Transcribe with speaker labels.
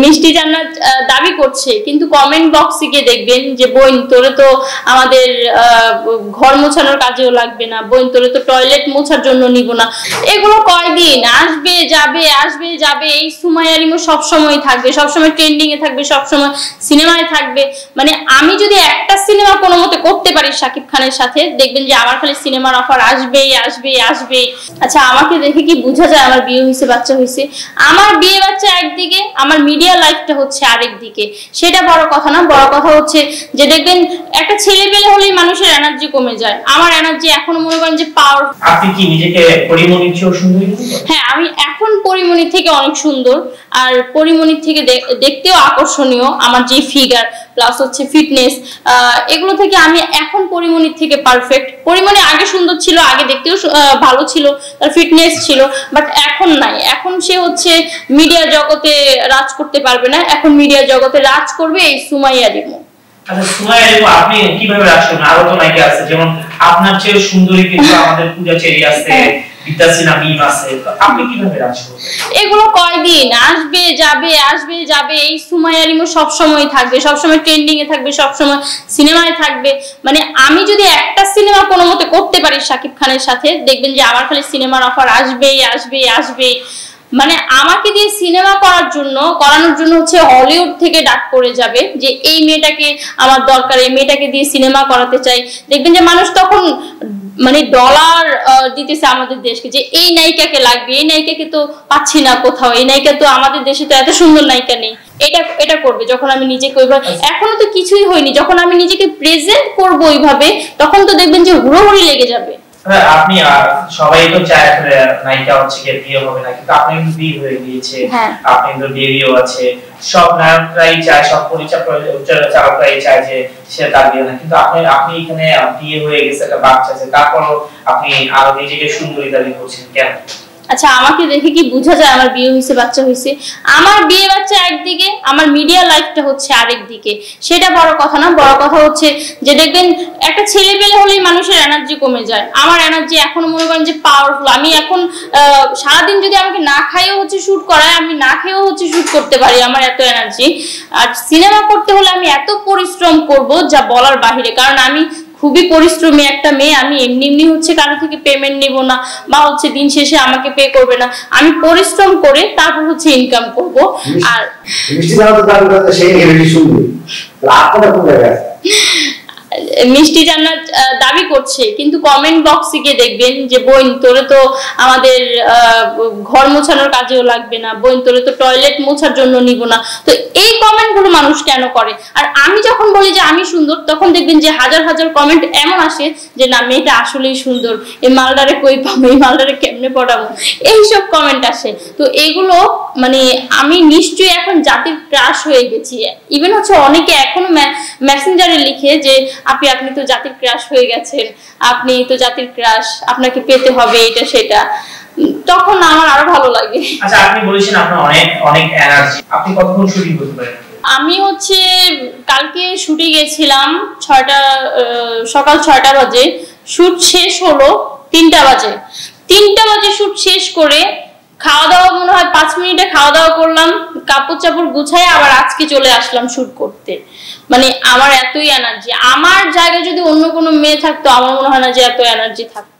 Speaker 1: মিষ্টি জান্নাত দাবি করছে, কিন্তু কমেন্ট বক্সে গিয়ে দেখবেন যে বোন তোরে তো আমাদের ঘর মোছানোর কাজেও লাগবে না, বোন তোরে তো টয়লেট মোছার জন্য নিব না। এগুলো কয়দিন আসবে যাবে, আসবে যাবে। এই সুমাইয়া রিমু সবসময় থাকবে, সবসময় ট্রেন্ডিং এ থাকবে, সবসময় সিনেমায় থাকবে। মানে আমি যদি একটা সিনেমা কোনো মতে করতে পারি শাকিব খানের সাথে, দেখবেন যে আমার খালি সিনেমার অফার আসবেই আসবেই আসবেই। আচ্ছা, আমাকে দেখে কি বোঝা যায় আমার বিয়ে হয়েছে, বাচ্চা হয়েছে? আমার বিয়ে বাচ্চা একদিকে, আমার মিডিয়া লাইফটা হচ্ছে আরেক দিকে। সেটা বড় কথা না, বড় কথা হচ্ছে যে দেখবেন একটা ছেলে পেলে হলেই মানুষের এনার্জি কমে যায়। আমার এনার্জি এখনো মনে করেন যে পাওয়ার।
Speaker 2: আপনি কি নিজেকে পরিমণির চেয়েও সুন্দরী?
Speaker 1: হ্যাঁ, আমি এখন পরিমণির থেকে অনেক সুন্দর, আর পরিমণির থেকে দেখতেও আকর্ষণীয়। আমার যে ফিগার প্লাস হচ্ছে ফিটনেস, এগুলো থেকে আমি এখন পরিমণির থেকে পারফেক্ট। পরিমণি আগে সুন্দর ছিল, আগে দেখতেও ভালো ছিল, তার ফিটনেস ছিল, বাট এখন নাই। এখন সে হচ্ছে মিডিয়া জগতে রাজ করতে পারবে না, এখন মিডিয়া জগতে রাজ করবে এই সুমাইয়া রিমু।
Speaker 2: আচ্ছা, সুমাইয়া রিমু আপনি কিভাবে রাজ করবেন? আরো তো নায়িকা আছে, যেমন আপনার চেয়ে সুন্দরী কিন্তু আমাদের পূজা চেরি আছে, বিদ্যাসিনা মিম আছে, তো আপনি কিভাবে রাজ করবেন?
Speaker 1: এগুলো কয়দিন আসবে যাবে, আসবে যাবে। এই সুমাইয়া রিমু সবসময় থাকবে, সবসময় ট্রেন্ডিং এ থাকবে, সবসময় সিনেমায় থাকবে। মানে আমি যদি একটা সিনেমা কোনো মতে করতে পারি শাকিব খানের সাথে, দেখবেন যে আমার খালি সিনেমার অফার আসবেই আসবেই আসবেই। মানে আমাকে দিয়ে সিনেমা করানোর জন্য হচ্ছে হলিউড থেকে ডাক পড়ে যাবে যে এই মেয়েটাকে আমার দরকার, এই মেয়েটাকে দিয়ে সিনেমা করাতে চাই। দেখবেন যে মানুষ তখন মানে ডলার দিতেছে আমাদের দেশকে, যে এই নায়িকাকে লাগবে, এই নায়িকাকে তো পাচ্ছি না কোথাও, এই নায়িকা তো আমাদের দেশে তো এত সুন্দর নায়িকা নেই। এটা করবে যখন আমি নিজেকে ওইভাবে, এখনো তো কিছুই হয়নি, যখন আমি নিজেকে প্রেজেন্ট করবো ওইভাবে, তখন তো দেখবেন যে হুড়োহুড়ি লেগে যাবে।
Speaker 2: আপনি সবাই তো চায় নায়িকা হচ্ছে গিয়ে বিয়ে হবে না, কিন্তু আপনি কিন্তু বিয়ে হয়ে গিয়েছে, আপনি কিন্তু বেবিও আছে। সব নায়করাই চায়, সব পরিচালকরাই চায় যে সে তার বিয়ে না, কিন্তু আপনি এখানে বিয়ে হয়ে গেছে, একটা বাচ্চা আছে, তারপরও আপনি আরো নিজেকে সুন্দরী দাবি করছেন কেন?
Speaker 1: আচ্ছা, আমাকে দেখে কি বোঝা যায় আমার বিয়ে হয়েছে, বাচ্চা হয়েছে? আমার বিয়ে বাচ্চা একদিকে, আমার মিডিয়া লাইফটা হচ্ছে আরেক দিকে। সেটা বড় কথা না, বড় কথা হচ্ছে যে দেখবেন একটা ছেলে পেলে হলেই মানুষের এনার্জি কমে যায়। আমার এনার্জি এখনো মনে করেন যে পাওয়ারফুল। আমি এখন সারাদিন যদি আমাকে না খাইয়েও হচ্ছে শুট করায়, আমি না খেয়েও হচ্ছে শুট করতে পারি, আমার এত এনার্জি। আর সিনেমা করতে হলে আমি এত পরিশ্রম করব যা বলার বাহিরে। কারণ আমি খুবই পরিশ্রমী একটা মেয়ে, আমি এমনি এমনি হচ্ছে কারো থেকে পেমেন্ট নিব না, বা হচ্ছে দিন শেষে আমাকে পে করবে না। আমি পরিশ্রম করে তারপর হচ্ছে ইনকাম করব। আর
Speaker 3: মিষ্টি জান্নাত দাবি করতে সেই হেভি সুন্দরী, আপনারা কোন জায়গায় আছে?
Speaker 1: মিষ্টি জান্নাত দাবি করছে, কিন্তু কমেন্ট বক্সে গিয়ে দেখবেন যে বোন তোরে তো আমাদের ঘর মোছানোর কাজেও লাগবে না, বোন তোরে তো টয়লেট মোছার জন্য নিব না। তো এই কমেন্ট গুলো মানুষ কেন করে? আর আমি যখন বলি যে আমি সুন্দর, তখন দেখবেন যে হাজার হাজার কমেন্ট এমন আসে যে না, মেয়েটা আসলেই সুন্দর, এই মালদারে কই পাবো, এই মালদারে কেমনে পড়াবো, এইসব কমেন্ট আসে। তো এইগুলো মানে আমি নিশ্চয়ই এখন জাতির ক্রাশ হয়ে গেছি। ইভেন হচ্ছে অনেকে এখনো মেসেঞ্জারে লিখে যে আপনি তো জাতির ক্রাশ হয়ে গেছেন, আপনি তো জাতির ক্রাশ, আপনাকে পেতে হবে, এটা সেটা। তখন আমার আরো ভালো লাগে।
Speaker 2: আচ্ছা, আপনি বলেছেন আপনার অনেক অনেক এনার্জি, আপনি কতক্ষণ শুটিং করতে পারেন?
Speaker 1: আমি হচ্ছে কালকে শুটে গেছিলাম সকাল 6টা বাজে, শুট শেষ হলো 3টা বাজে। 3টা বাজে শুট শেষ করে খাওয়া দাওয়া মনে হয় 5 মিনিটে খাওয়া দাওয়া করলাম, কাপড় চাপড় গুছাই আবার আজকে চলে আসলাম শুট করতে। মানে আমার এতই এনার্জি। আমার জায়গায় যদি অন্য কোনো মেয়ে থাকতো, আমার মনে হয় না যে এত এনার্জি থাকতো।